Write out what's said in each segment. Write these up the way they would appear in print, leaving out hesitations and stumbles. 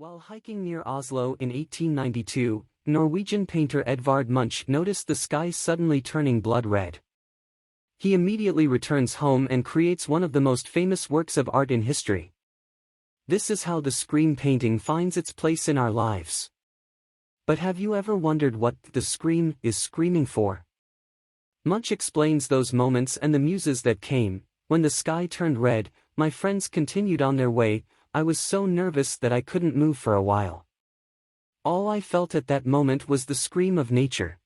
While hiking near Oslo in 1892, Norwegian painter Edvard Munch noticed the sky suddenly turning blood red. He immediately returns home and creates one of the most famous works of art in history. This is how the screem painting finds its place in our lives. But have you ever wondered what the screem is screaming for? Munch explains those moments and the muses that came. When the sky turned red, my friends continued on their way. I was so nervous that I couldn't move for a while. All I felt at that moment was the scream of nature.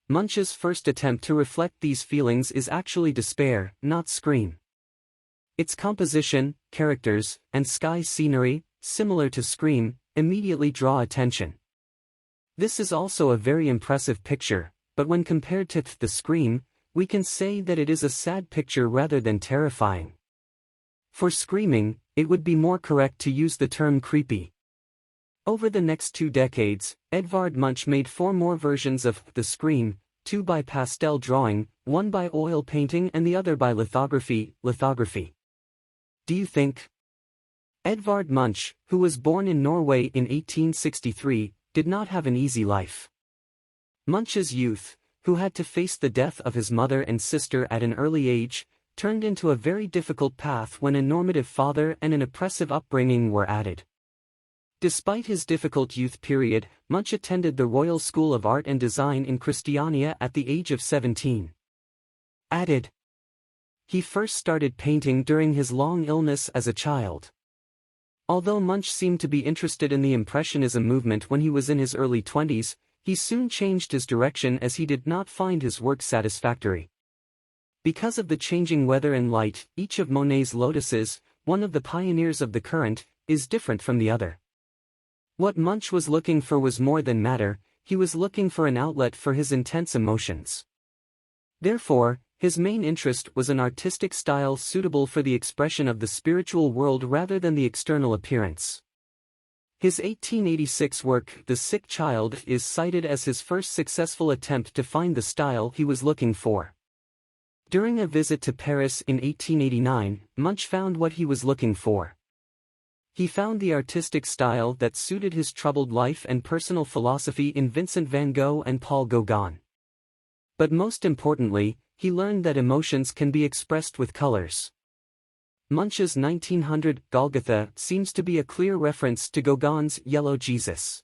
Munch's first attempt to reflect these feelings is actually despair, not scream. Its composition, characters, and sky scenery, similar to scream, immediately draw attention. This is also a very impressive picture, but when compared to the scream, we can say that it is a sad picture rather than terrifying. For screaming, it would be more correct to use the term creepy. Over the next 2 decades, Edvard Munch made 4 more versions of the scream, 2 by pastel drawing, 1 by oil painting and the other by lithography. Do you think? Edvard Munch, who was born in Norway in 1863, did not have an easy life. Munch's youth, who had to face the death of his mother and sister at an early age, turned into a very difficult path when a normative father and an oppressive upbringing were added. Despite his difficult youth period, Munch attended the Royal School of Art and Design in Christiania at the age of 17. He first started painting during his long illness as a child. Although Munch seemed to be interested in the Impressionism movement when he was in his early 20s, he soon changed his direction as he did not find his work satisfactory. Because of the changing weather and light, each of Monet's lotuses, one of the pioneers of the current, is different from the other. What Munch was looking for was more than matter, he was looking for an outlet for his intense emotions. Therefore, his main interest was an artistic style suitable for the expression of the spiritual world rather than the external appearance. His 1886 work, The Sick Child, is cited as his first successful attempt to find the style he was looking for. During a visit to Paris in 1889, Munch found what he was looking for. He found the artistic style that suited his troubled life and personal philosophy in Vincent van Gogh and Paul Gauguin. But most importantly, he learned that emotions can be expressed with colors. Munch's 1900 Golgotha seems to be a clear reference to Gauguin's Yellow Jesus.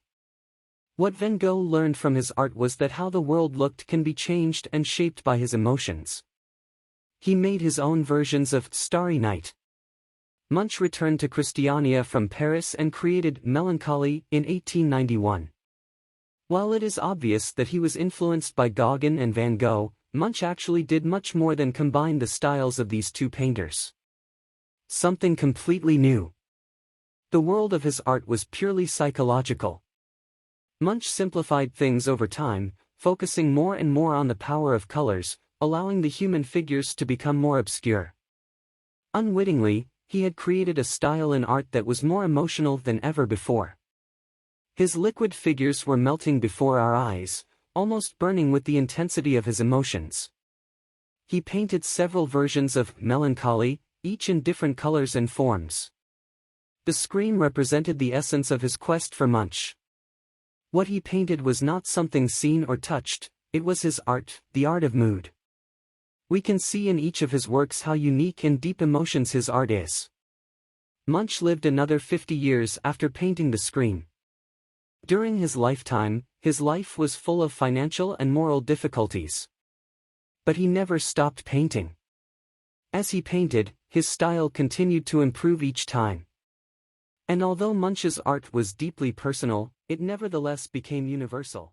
What Van Gogh learned from his art was that how the world looked can be changed and shaped by his emotions. He made his own versions of Starry Night. Munch returned to Christiania from Paris and created Melancholy in 1891. While it is obvious that he was influenced by Gauguin and Van Gogh, Munch actually did much more than combine the styles of these 2 painters. Something completely new. The world of his art was purely psychological. Munch simplified things over time, focusing more and more on the power of colors, allowing the human figures to become more obscure. Unwittingly, he had created a style in art that was more emotional than ever before. His liquid figures were melting before our eyes, almost burning with the intensity of his emotions. He painted several versions of Melancholy, each in different colors and forms. The scream represented the essence of his quest for Munch. What he painted was not something seen or touched, it was his art, the art of mood. We can see in each of his works how unique and deep emotions his art is. Munch lived another 50 years after painting the scream. During his lifetime, his life was full of financial and moral difficulties. But he never stopped painting. As he painted, his style continued to improve each time. And although Munch's art was deeply personal, it nevertheless became universal.